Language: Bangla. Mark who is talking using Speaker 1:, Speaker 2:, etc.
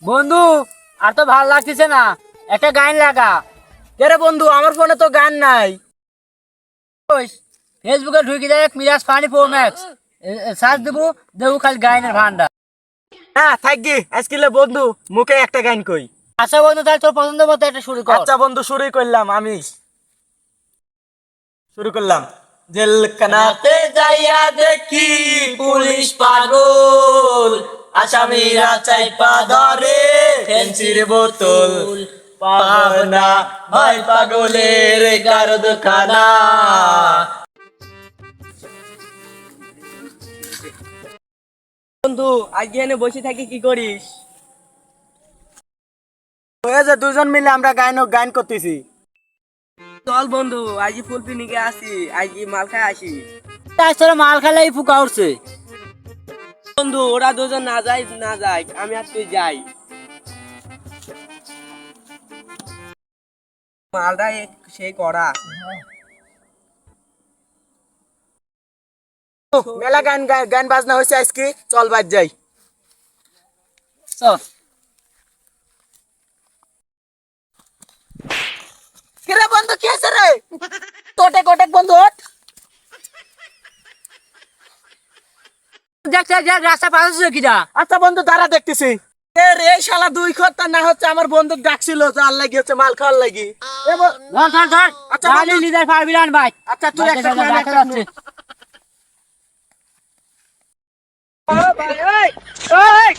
Speaker 1: বন্ধু আর তো ভালো লাগতেছে না, একটা গান লাগা।
Speaker 2: রে বন্ধু, আমার ফোনে তো গান নাই।
Speaker 1: ওই ফেসবুকে ঢুকে দেখ Miraj funny pro max, search দেবো, দেবো খালি গানের ভান্ডার।
Speaker 2: হ্যাঁ থাকবি আজকে বন্ধু, মুখে একটা গান কই।
Speaker 1: আচ্ছা বন্ধু, তাহলে তোর পছন্দ মতো একটা শুরু কর।
Speaker 2: আচ্ছা বন্ধু, শুরুই করলাম, আমি শুরু করলাম। জেলখানাতে যাইয়া দেখি পুলিশ পাগল, আসামিরা চাইপা ধরে ফেন্সির বোতল। পাবনা ভাই পাগলের কারখানা। বন্ধু আজকে এনে বসে থাকি কি করিস? ওই যে দুজন মিলে আমরা গান করতেছি। চল বন্ধু, আজ ফুল পিনিকে আসি, আজ মাল খাই আসি।
Speaker 1: তাছাড়া মাল খেলাই ফুকা উঠছে।
Speaker 2: বন্ধু ওরা দুজন না যায়, আমি আর তুই যাই। মালটা সেই করা মেলা গান বাজনা হয়েছে আজকে, চল বাজ যাই।
Speaker 1: চল।
Speaker 2: কিরে বন্ধু, কি আছে রে? কোটেক বন্ধু, ওঠ।
Speaker 1: দেখ দেখ দেখ, রাস্তা পাশ হচ্ছে কিনা।
Speaker 2: আচ্ছা বন্ধু দাঁড়া, দেখতেছি। এ রে শালা, দুই খত্তা না হচ্ছে আমার বন্ধু ডাকছিল, জাল লাগি হচ্ছে মাল খাওয়ার লাগি।
Speaker 1: ধর ধর ধর,
Speaker 2: আচ্ছা
Speaker 1: গালি
Speaker 2: বন্ধু।
Speaker 1: লিদার পারবি না ভাই।
Speaker 2: আচ্ছা তুই একটা
Speaker 1: দেখা
Speaker 2: খান, একটা
Speaker 1: যাচ্ছে।
Speaker 2: খান। ওই, ওই, ওই।